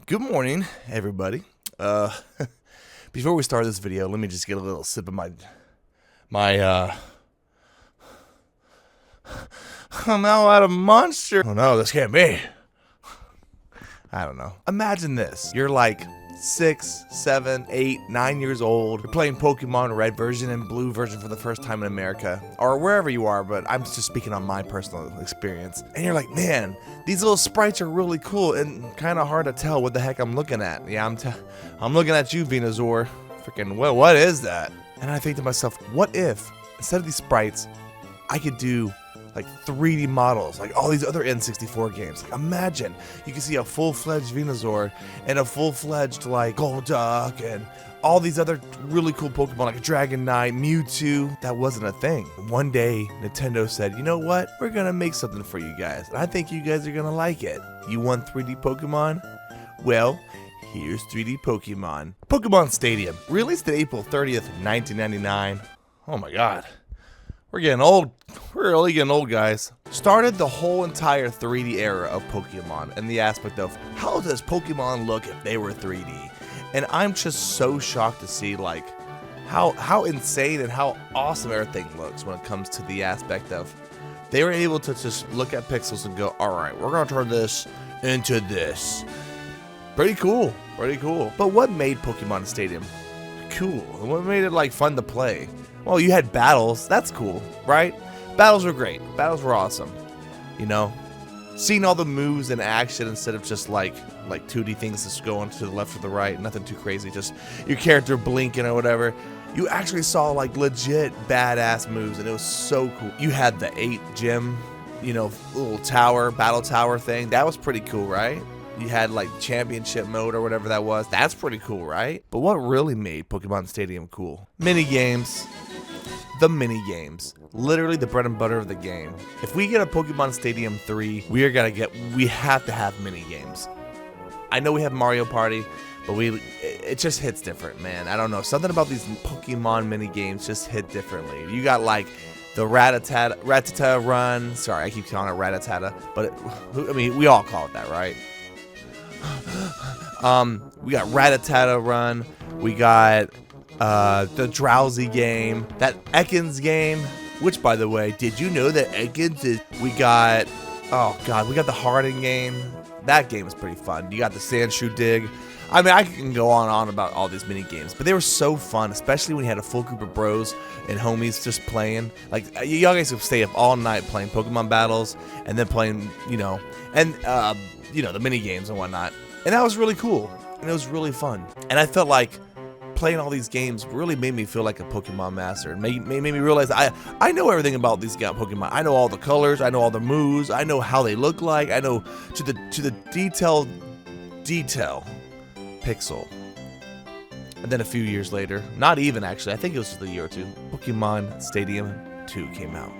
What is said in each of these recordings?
Good morning, everybody. Before we start this video, let me just get a little sip of my I'm now out of Monster. Oh no, this can't be. I don't know. Imagine this. You're like 6, 7, 8, 9 years old. You're playing Pokemon Red version and Blue version for the first time in America, or wherever you are, but I'm just speaking on my personal experience. And you're like, man, these little sprites are really cool and kind of hard to tell what the heck I'm looking at. Yeah, I'm looking at you, Venusaur. Freaking, what is that? And I think to myself, what if, instead of these sprites, I could do like 3D models, like all these other N64 games. Like imagine you can see a full-fledged Venusaur and a full-fledged like Golduck and all these other really cool Pokemon like Dragonite, Mewtwo. That wasn't a thing. One day, Nintendo said, you know what? We're gonna make something for you guys. And I think you guys are gonna like it. You want 3D Pokemon? Well, here's 3D Pokemon. Pokemon Stadium, released April 30th, 1999. Oh my god. We're getting old. We're really getting old, guys. Started the whole entire 3D era of Pokemon and the aspect of how does Pokemon look if they were 3D? And I'm just so shocked to see like how insane and how awesome everything looks when it comes to the aspect of they were able to just look at pixels and go, all right, we're gonna turn this into this. Pretty cool, pretty cool. But what made Pokemon Stadium cool? What made it like fun to play? Well, you had battles. That's cool, right? Battles were great. Battles were awesome. You know, seeing all the moves in action instead of just like 2D things just going to the left or the right. Nothing too crazy. Just your character blinking or whatever. You actually saw like legit badass moves, and it was so cool. You had the 8 gym, you know, little tower, battle tower thing. That was pretty cool, right? You had like championship mode or whatever that was. That's pretty cool, right? But what really made Pokemon Stadium cool? Mini games. The mini games, literally the bread and butter of the game. If we get a Pokemon Stadium 3, we have to have mini games. I know we have Mario Party, but it just hits different, man. I don't know, something about these Pokemon mini games just hit differently. You got like the Rattata run. Sorry, I keep calling it Rattata, but I mean we all call it that, right? We got Rattata run. We got the Drowsy game, that Ekans game, which by the way, did you know that Ekans is, we got the Harding game. That game is pretty fun. You got the Sandshoe dig. I mean, I can go on and on about all these mini games, but they were so fun, especially when you had a full group of bros and homies just playing. Like, y'all guys could stay up all night playing Pokemon battles and then playing, the mini games and whatnot. And that was really cool, and it was really fun. And I felt like playing all these games really made me feel like a Pokemon master, and made me realize I know everything about these Pokemon. I know all the colors, I know all the moves, I know how they look like, I know to the detail pixel. And then a few years later, not even actually, I think it was just a year or two, Pokemon Stadium 2 came out.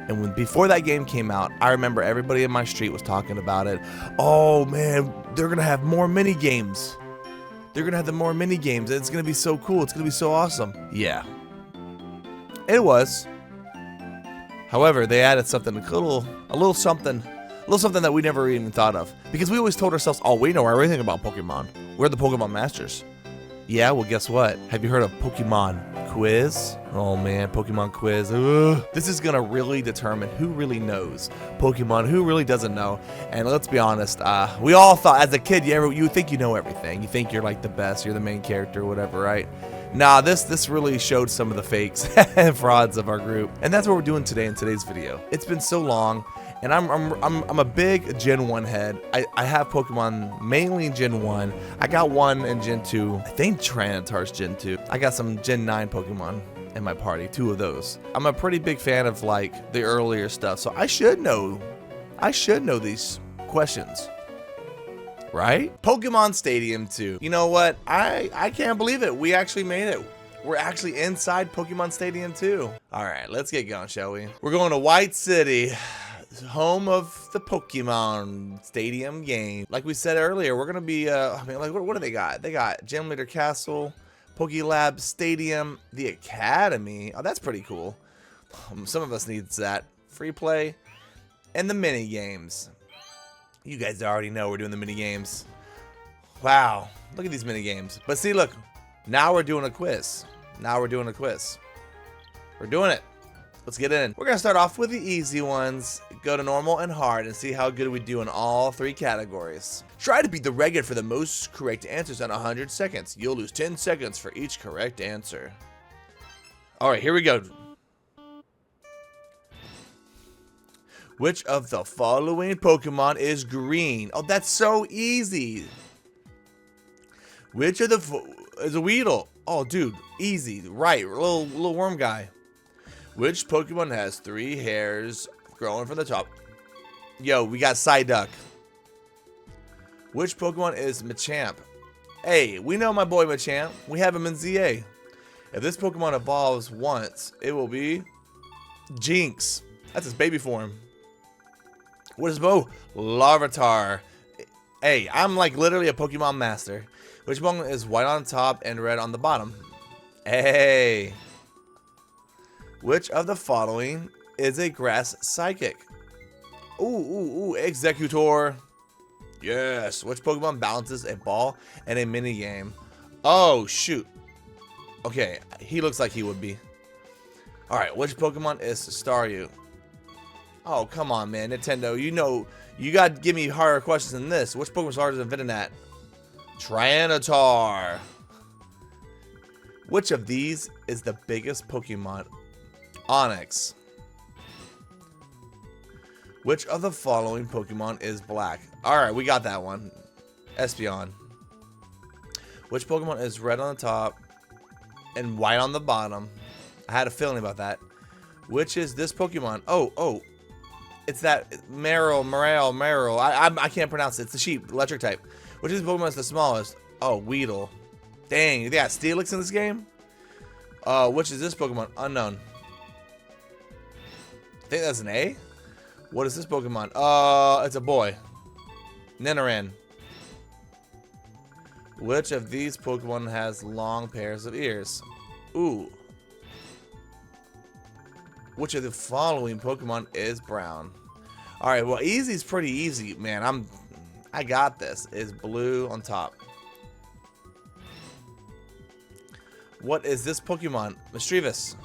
And before that game came out, I remember everybody in my street was talking about it. Oh man, they're gonna have more mini games. They're gonna have more mini games. It's gonna be so cool. It's gonna be so awesome. Yeah, it was. However, they added something a little something that we never even thought of, because we always told ourselves, "Oh, we know everything about Pokemon. We're the Pokemon masters." Yeah, well, guess what? Have you heard of Pokemon Quiz? Oh man, Pokemon Quiz. Ugh. This is gonna really determine who really knows Pokemon, who really doesn't know. And let's be honest, we all thought as a kid, you think you know everything. You think you're like the best, you're the main character, or whatever, right? Nah, this really showed some of the fakes and frauds of our group, and that's what we're doing today in today's video. It's been so long. And I'm a big Gen 1 head. I have Pokemon mainly in Gen 1. I got one in Gen 2. I think Trinitar's Gen 2. I got some Gen 9 Pokemon in my party, 2 of those. I'm a pretty big fan of like the earlier stuff, so I should know these questions. Right? Pokemon Stadium 2. You know what? I can't believe it. We actually made it. We're actually inside Pokemon Stadium 2. All right, let's get going, shall we? We're going to White City, home of the Pokemon Stadium game. Like we said earlier, we're gonna be what do they got? They got Gym Leader Castle, Pokélab Stadium, the Academy. Oh, that's pretty cool. Some of us needs that. Free play and the mini games. You guys already know we're doing the mini games. Wow, look at these mini games. But see, look, now we're doing a quiz. We're doing it. Let's get in. We're gonna start off with the easy ones, go to normal and hard, and see how good we do in all 3 categories. Try to beat the record for the most correct answers in 100 seconds. You'll lose 10 seconds for each correct answer. All right, here we go. Which of the following Pokemon is green? Oh, that's so easy. Which of the is a Weedle? Oh, dude, easy. Right, little worm guy. Which Pokemon has 3 hairs growing from the top? Yo, we got Psyduck. Which Pokemon is Machamp? Hey, we know my boy Machamp. We have him in ZA. If this Pokemon evolves once, it will be Jinx. That's his baby form. What is Bo? Larvitar. Hey, I'm like literally a Pokemon master. Which Pokemon is white on top and red on the bottom? Hey. Which of the following is a grass psychic? Ooh, Executor. Yes. Which Pokemon balances a ball in a mini game? Oh, shoot. Okay, he looks like he would be. Alright, which Pokemon is Staryu? Oh, come on, man. Nintendo, you know, you got to give me harder questions than this. Which Pokemon is larger than Venonat? Tyranitar. Which of these is the biggest Pokemon? Onix. Which of the following Pokemon is black? Alright, we got that one. Espeon. Which Pokemon is red on the top and white on the bottom? I had a feeling about that. Which is this Pokemon? Oh. It's that Meryl. I can't pronounce it. It's the sheep, electric type. Which is Pokemon is the smallest? Oh, Weedle. Dang, they got Steelix in this game? Which is this Pokemon? Unknown. I think that's an A. What is this Pokemon? It's a boy. Nidoran. Which of these Pokemon has long pairs of ears? Ooh. Which of the following Pokemon is brown? Alright, well, easy's pretty easy, man. I got this. Is blue on top. What is this Pokemon? Mischievous.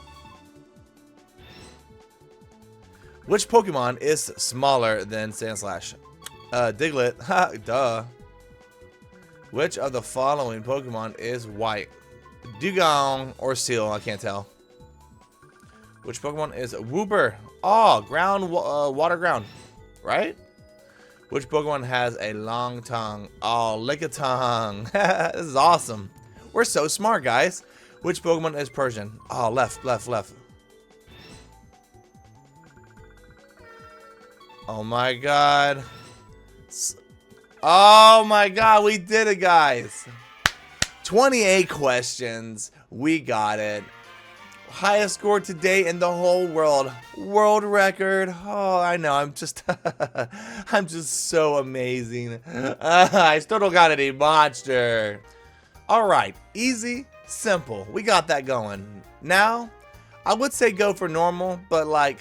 Which Pokemon is smaller than Sandslash? Diglett. Ha, duh. Which of the following Pokemon is white? Dugong or Seal, I can't tell. Which Pokemon is Wooper? Oh, water ground, right? Which Pokemon has a long tongue? Oh, Lickitung. This is awesome. We're so smart, guys. Which Pokemon is Persian? Oh, left. Oh my god. Oh my god, we did it, guys. 28 questions. We got it. Highest score today in the whole world. World record. Oh, I know. I'm just I'm just so amazing. I still don't got any monster. All right. Easy, simple. We got that going. Now, I would say go for normal, but like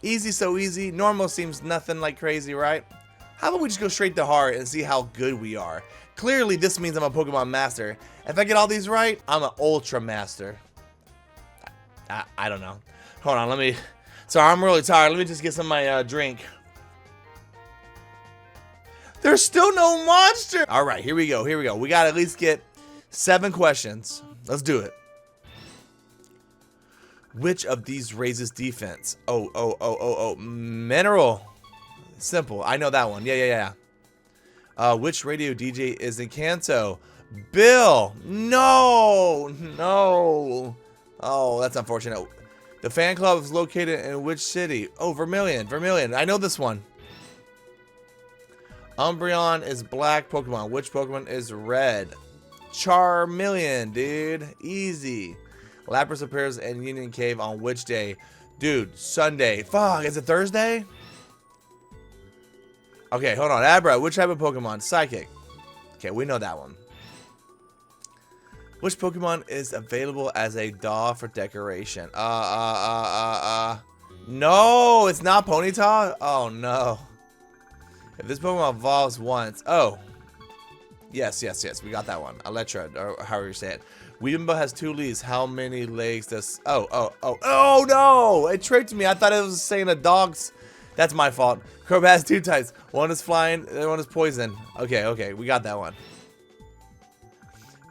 easy so easy. Normal seems nothing like crazy, right? How about we just go straight to hard and see how good we are? Clearly, this means I'm a Pokemon master. If I get all these right, I'm an Ultra Master. I don't know. Hold on, sorry, I'm really tired. Let me just get some of my drink. There's still no monster. All right, here we go. We got to at least get 7 questions. Let's do it. Which of these raises defense? Oh. Mineral. Simple. I know that one. Yeah. Which radio DJ is in Kanto? Bill. No. Oh, that's unfortunate. The fan club is located in which city? Oh, Vermilion. I know this one. Umbreon is black Pokemon. Which Pokemon is red? Charmeleon, dude. Easy. Lapras appears in Union Cave on which day? Dude, Sunday. Fuck, is it Thursday? Okay, hold on. Abra, which type of Pokemon? Psychic. Okay, we know that one. Which Pokemon is available as a doll for decoration? No, it's not Ponyta. Oh no. If this Pokemon evolves once, oh. Yes, we got that one. Electra, or however you say it. Weedinbo has 2 leaves. How many legs does... Oh, no! It tricked me. I thought it was saying a dog's... That's my fault. Crobat has 2 types. One is flying, the other one is poison. Okay, we got that one.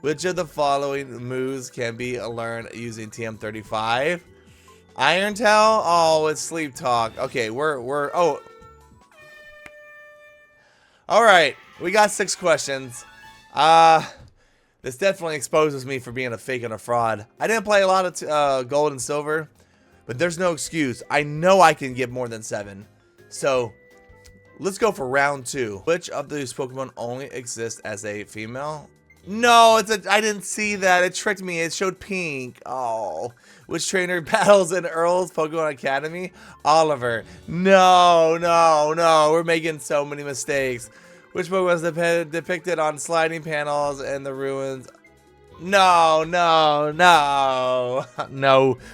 Which of the following moves can be learned using TM35? Iron Tail? Oh, it's Sleep Talk. Okay, oh. Alright, we got 6 questions. This definitely exposes me for being a fake and a fraud. I didn't play a lot of gold and silver, but there's no excuse. I know I can get more than 7. So, let's go for round 2. Which of these Pokemon only exists as a female? No, I didn't see that. It tricked me. It showed pink. Oh. Which trainer battles in Earl's Pokemon Academy? Oliver. No. We're making so many mistakes. Which Pokemon was depicted on sliding panels in the ruins? No. No.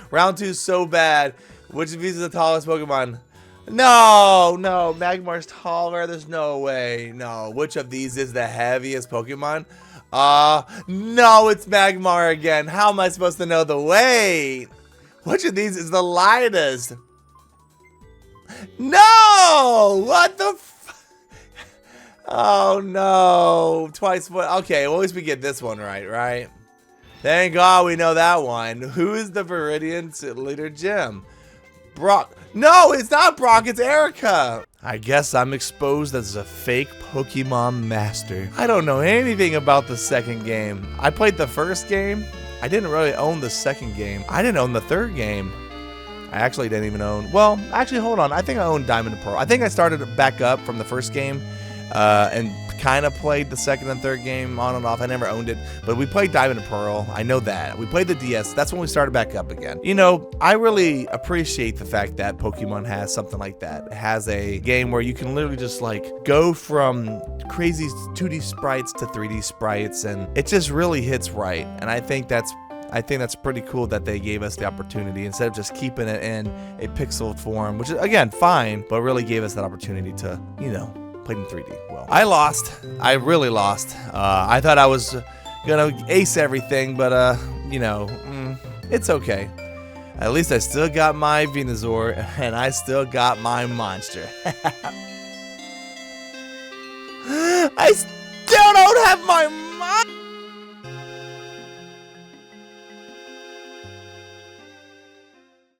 Round 2 is so bad. Which of these is the tallest Pokemon? No. Magmar's taller. There's no way. No. Which of these is the heaviest Pokemon? No, it's Magmar again. How am I supposed to know the weight? Which of these is the lightest? No! What the Oh no. Twice what? Okay, well, at least we get this one right? Thank God we know that one. Who is the Viridian leader gym? Brock. No, it's not Brock, it's Erica. I guess I'm exposed as a fake Pokemon master. I don't know anything about the second game. I played the first game. I didn't really own the second game. I didn't own the third game. I actually didn't even own, well, actually, hold on. I think I owned Diamond and Pearl. I think I started back up from the first game and kind of played the second and third game on and off. I never owned it, but we played Diamond and Pearl. I know that. We played the DS. That's when we started back up again. You know, I really appreciate the fact that Pokemon has something like that. It has a game where you can literally just like go from crazy 2D sprites to 3D sprites, and it just really hits right. And I think that's pretty cool that they gave us the opportunity instead of just keeping it in a pixel form, which is again fine, but really gave us that opportunity to, you know, play in 3D. Well, I lost. I really lost. I thought I was gonna ace everything, but you know, it's okay. At least I still got my Venusaur and I still got my monster.